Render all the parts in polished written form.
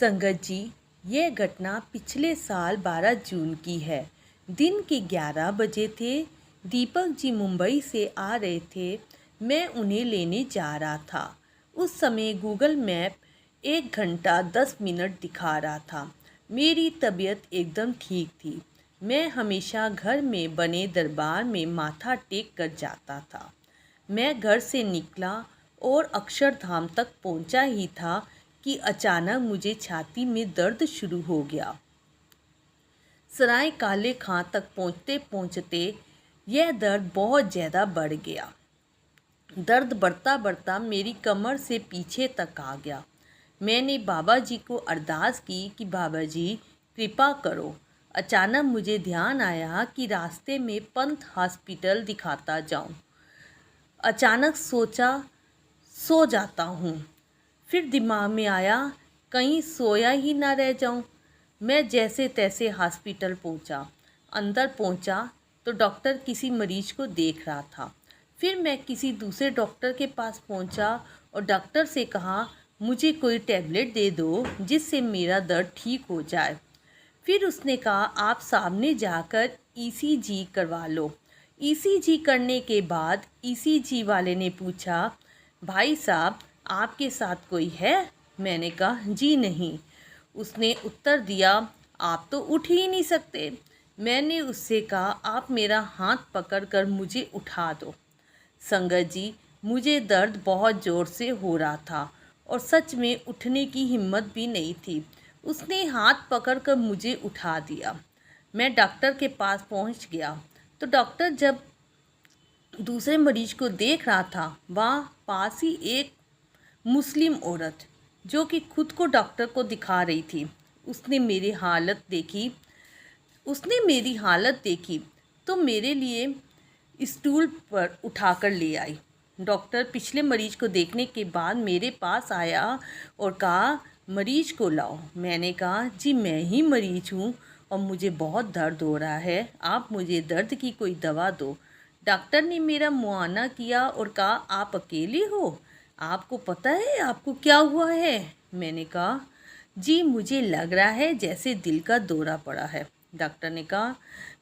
संगत जी, यह घटना पिछले साल 12 जून की है। दिन के 11 बजे थे। दीपक जी मुंबई से आ रहे थे। मैं उन्हें लेने जा रहा था। उस समय गूगल मैप 1 घंटा 10 मिनट दिखा रहा था। मेरी तबीयत एकदम ठीक थी। मैं हमेशा घर में बने दरबार में माथा टेक कर जाता था। मैं घर से निकला और अक्षरधाम तक पहुंचा ही था कि अचानक मुझे छाती में दर्द शुरू हो गया। सराय काले खां तक पहुंचते पहुंचते यह दर्द बहुत ज़्यादा बढ़ गया। दर्द बढ़ता बढ़ता मेरी कमर से पीछे तक आ गया। मैंने बाबा जी को अरदास की कि बाबा जी कृपा करो। अचानक मुझे ध्यान आया कि रास्ते में पंथ हॉस्पिटल दिखाता जाऊं। अचानक सोचा सो जाता हूँ। फिर दिमाग में आया कहीं सोया ही ना रह जाऊं। मैं जैसे तैसे हॉस्पिटल पहुंचा। अंदर पहुंचा तो डॉक्टर किसी मरीज को देख रहा था। फिर मैं किसी दूसरे डॉक्टर के पास पहुंचा और डॉक्टर से कहा मुझे कोई टैबलेट दे दो जिससे मेरा दर्द ठीक हो जाए। फिर उसने कहा आप सामने जाकर ईसीजी करवा लो। ईसीजी करने के बाद ईसीजी वाले ने पूछा भाई साहब आपके साथ कोई है? मैंने कहा जी नहीं। उसने उत्तर दिया आप तो उठ ही नहीं सकते। मैंने उससे कहा आप मेरा हाथ पकड़कर मुझे उठा दो। संगत जी, मुझे दर्द बहुत ज़ोर से हो रहा था और सच में उठने की हिम्मत भी नहीं थी। उसने हाथ पकड़कर मुझे उठा दिया। मैं डॉक्टर के पास पहुंच गया तो डॉक्टर जब दूसरे मरीज को देख रहा था वहाँ पास ही एक मुस्लिम औरत जो कि खुद को डॉक्टर को दिखा रही थी। उसने मेरी हालत देखी तो मेरे लिए स्टूल पर उठाकर ले आई। डॉक्टर पिछले मरीज को देखने के बाद मेरे पास आया और कहा मरीज को लाओ। मैंने कहा जी मैं ही मरीज हूँ और मुझे बहुत दर्द हो रहा है, आप मुझे दर्द की कोई दवा दो। डॉक्टर ने मेरा मुआयना किया और कहा आप अकेले हो, आपको पता है आपको क्या हुआ है? मैंने कहा जी मुझे लग रहा है जैसे दिल का दौरा पड़ा है। डॉक्टर ने कहा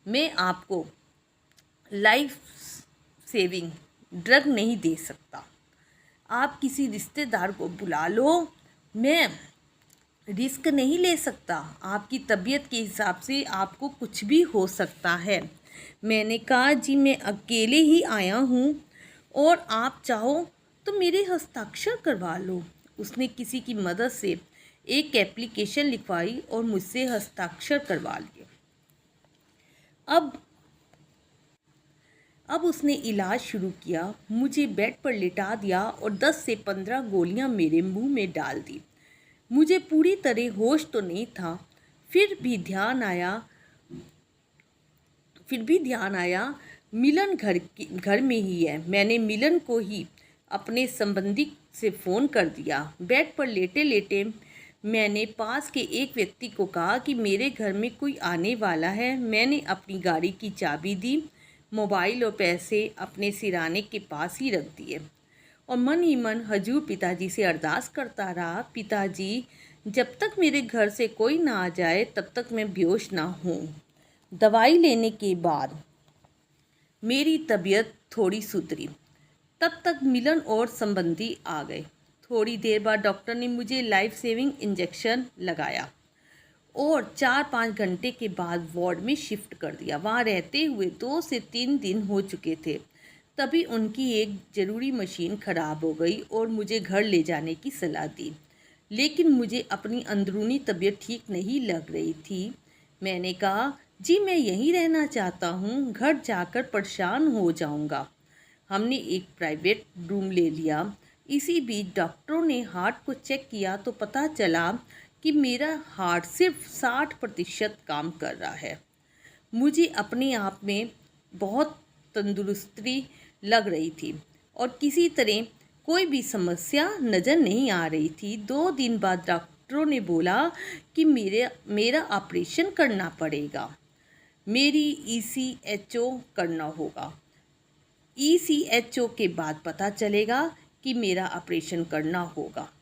मैं आपको लाइफ सेविंग ड्रग नहीं दे सकता, आप किसी रिश्तेदार को बुला लो, मैं रिस्क नहीं ले सकता, आपकी तबीयत के हिसाब से आपको कुछ भी हो सकता है। मैंने कहा जी मैं अकेले ही आया हूँ और आप चाहो तो मेरे हस्ताक्षर करवा लो। उसने किसी की मदद से एक एप्लीकेशन लिखवाई और मुझसे हस्ताक्षर करवा लिए। अब उसने इलाज शुरू किया। मुझे बेड पर लिटा दिया और 10 से 15 गोलियां मेरे मुंह में डाल दी। मुझे पूरी तरह होश तो नहीं था। फिर भी ध्यान आया मिलन घर में ही है। मैंने मिलन को ही अपने संबंधी से फ़ोन कर दिया। बेड पर लेटे लेटे मैंने पास के एक व्यक्ति को कहा कि मेरे घर में कोई आने वाला है। मैंने अपनी गाड़ी की चाबी दी, मोबाइल और पैसे अपने सिराने के पास ही रख दिए और मन ही मन हजूर पिताजी से अरदास करता रहा, पिताजी जब तक मेरे घर से कोई ना आ जाए तब तक मैं बेहोश ना हूँ। दवाई लेने के बाद मेरी तबीयत थोड़ी सुधरी। तब तक मिलन और संबंधी आ गए। थोड़ी देर बाद डॉक्टर ने मुझे लाइफ सेविंग इंजेक्शन लगाया और 4-5 घंटे के बाद वार्ड में शिफ्ट कर दिया। वहाँ रहते हुए 2 से 3 दिन हो चुके थे। तभी उनकी एक ज़रूरी मशीन ख़राब हो गई और मुझे घर ले जाने की सलाह दी। लेकिन मुझे अपनी अंदरूनी तबीयत ठीक नहीं लग रही थी। मैंने कहा जी मैं यहीं रहना चाहता हूँ, घर जाकर परेशान हो जाऊँगा। हमने एक प्राइवेट रूम ले लिया। इसी बीच डॉक्टरों ने हार्ट को चेक किया तो पता चला कि मेरा हार्ट सिर्फ 60% काम कर रहा है। मुझे अपने आप में बहुत तंदुरुस्ती लग रही थी और किसी तरह कोई भी समस्या नज़र नहीं आ रही थी। 2 दिन बाद डॉक्टरों ने बोला कि मेरा ऑपरेशन करना पड़ेगा, मेरी ECHO करना होगा। ECHO के बाद पता चलेगा कि मेरा ऑपरेशन करना होगा।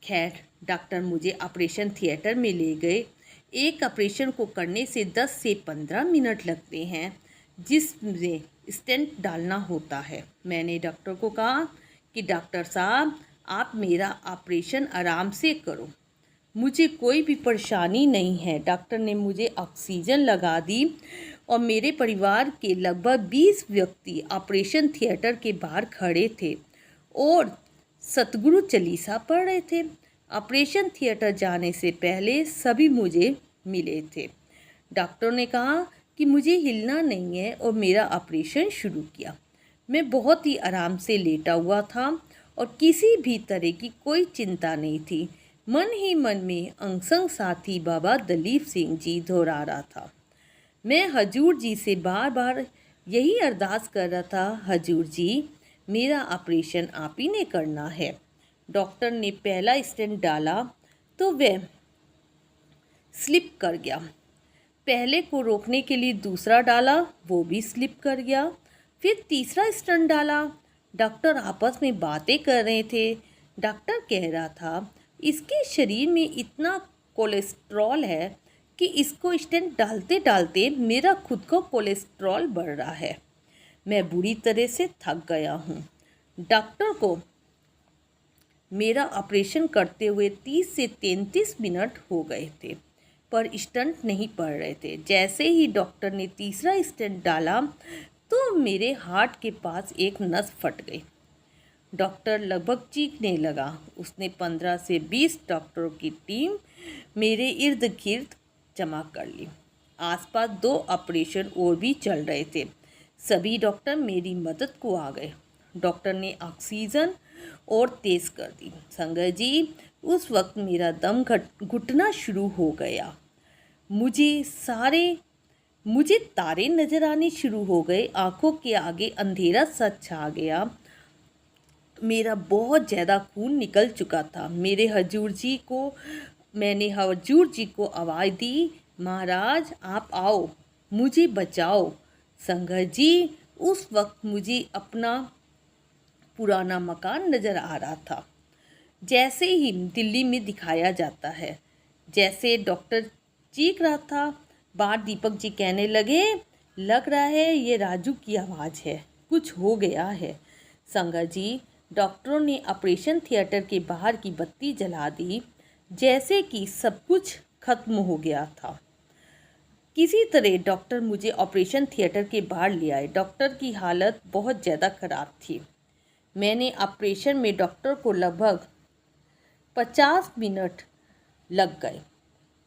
खैर, डॉक्टर मुझे ऑपरेशन थिएटर में ले गए। एक ऑपरेशन को करने से 10 से 15 मिनट लगते हैं, जिसमें स्टेंट डालना होता है। मैंने डॉक्टर को कहा कि डॉक्टर साहब, आप मेरा ऑपरेशन आराम से करो, मुझे कोई भी परेशानी नहीं है। डॉक्टर ने मुझे ऑक्सीजन लगा दी और मेरे परिवार के लगभग 20 व्यक्ति ऑपरेशन थिएटर के बाहर खड़े थे और सतगुरु चालीसा पढ़ रहे थे। ऑपरेशन थिएटर जाने से पहले सभी मुझे मिले थे। डॉक्टर ने कहा कि मुझे हिलना नहीं है और मेरा ऑपरेशन शुरू किया। मैं बहुत ही आराम से लेटा हुआ था और किसी भी तरह की कोई चिंता नहीं थी। मन ही मन में अंगसंग साथी बाबा दलीप सिंह जी दोहरा रहा था। मैं हजूर जी से बार बार यही अरदास कर रहा था, हजूर जी, मेरा ऑपरेशन आप ही ने करना है। डॉक्टर ने पहला स्टेंट डाला तो वह स्लिप कर गया। पहले को रोकने के लिए दूसरा डाला, वो भी स्लिप कर गया। फिर तीसरा स्टेंट डाला। डॉक्टर आपस में बातें कर रहे थे। डॉक्टर कह रहा था, इसके शरीर में इतना कोलेस्ट्रॉल है कि इसको स्टेंट डालते डालते मेरा खुद को कोलेस्ट्रॉल बढ़ रहा है। मैं बुरी तरह से थक गया हूँ। डॉक्टर को मेरा ऑपरेशन करते हुए 30 से 33 मिनट हो गए थे, पर स्टेंट नहीं पड़ रहे थे। जैसे ही डॉक्टर ने तीसरा स्टेंट डाला तो मेरे हार्ट के पास एक नस फट गई। डॉक्टर लगभग चीखने लगा। उसने 15 से 20 डॉक्टरों की टीम मेरे इर्द गिर्द जमा कर ली। आसपास 2 ऑपरेशन और भी चल रहे थे। सभी डॉक्टर मेरी मदद को आ गए। डॉक्टर ने ऑक्सीजन और तेज़ कर दी। संगत जी, उस वक्त मेरा दम घुटना शुरू हो गया। मुझे तारे नज़र आने शुरू हो गए। आंखों के आगे अंधेरा सा छा गया। मेरा बहुत ज़्यादा खून निकल चुका था। मैंने हजूर जी को आवाज़ दी, महाराज आप आओ, मुझे बचाओ। संगत जी, उस वक्त मुझे अपना पुराना मकान नज़र आ रहा था, जैसे ही दिल्ली में दिखाया जाता है। जैसे डॉक्टर चीख रहा था, बाहर दीपक जी कहने लगे, लग रहा है ये राजू की आवाज़ है, कुछ हो गया है। संगत जी, डॉक्टरों ने ऑपरेशन थिएटर के बाहर की बत्ती जला दी, जैसे कि सब कुछ खत्म हो गया था। किसी तरह डॉक्टर मुझे ऑपरेशन थिएटर के बाहर ले आए। डॉक्टर की हालत बहुत ज़्यादा ख़राब थी। मैंने ऑपरेशन में डॉक्टर को लगभग 50 मिनट लग गए।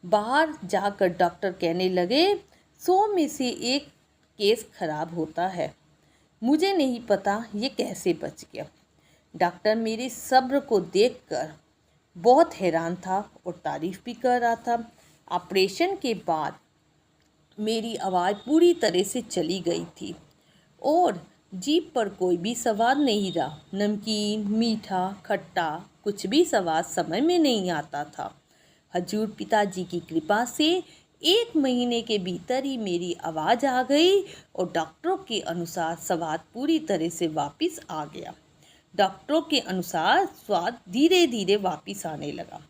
बाहर जाकर डॉक्टर कहने लगे, 100 में से 1 केस खराब होता है। मुझे नहीं पता ये कैसे बच गया। डॉक्टर मेरे सब्र को देखकर बहुत हैरान था और तारीफ़ भी कर रहा था। ऑपरेशन के बाद मेरी आवाज़ पूरी तरह से चली गई थी और जीभ पर कोई भी स्वाद नहीं रहा। नमकीन, मीठा, खट्टा कुछ भी स्वाद समझ में नहीं आता था। हजूर पिताजी की कृपा से 1 महीने के भीतर ही मेरी आवाज़ आ गई और डॉक्टरों के अनुसार स्वाद पूरी तरह से वापस आ गया। डॉक्टरों के अनुसार स्वाद धीरे धीरे वापस आने लगा।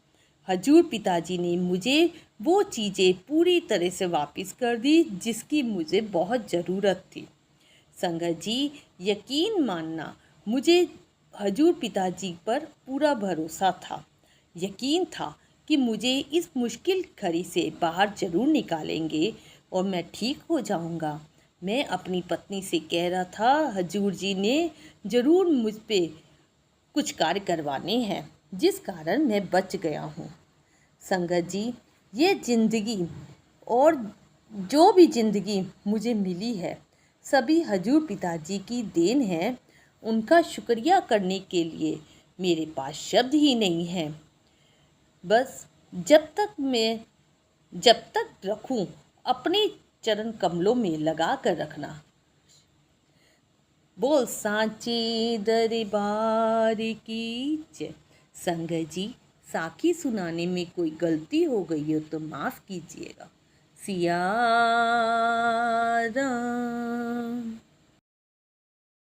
हजूर पिताजी ने मुझे वो चीज़ें पूरी तरह से वापस कर दी जिसकी मुझे बहुत ज़रूरत थी। संगत जी, यकीन मानना, मुझे हजूर पिताजी पर पूरा भरोसा था। यकीन था कि मुझे इस मुश्किल घड़ी से बाहर ज़रूर निकालेंगे और मैं ठीक हो जाऊंगा। मैं अपनी पत्नी से कह रहा था, हजूर जी ने ज़रूर मुझ पे कुछ कार्य करवाने हैं, जिस कारण मैं बच गया हूँ। संगत जी, ये ज़िंदगी और जो भी ज़िंदगी मुझे मिली है, सभी हजूर पिताजी की देन है। उनका शुक्रिया करने के लिए मेरे पास शब्द ही नहीं हैं। बस जब तक रखूं, अपने चरण कमलों में लगा कर रखना। बोल सांचे दरबार की जय। संगत जी, साखी सुनाने में कोई गलती हो गई हो तो माफ़ कीजिएगा। सिया राम।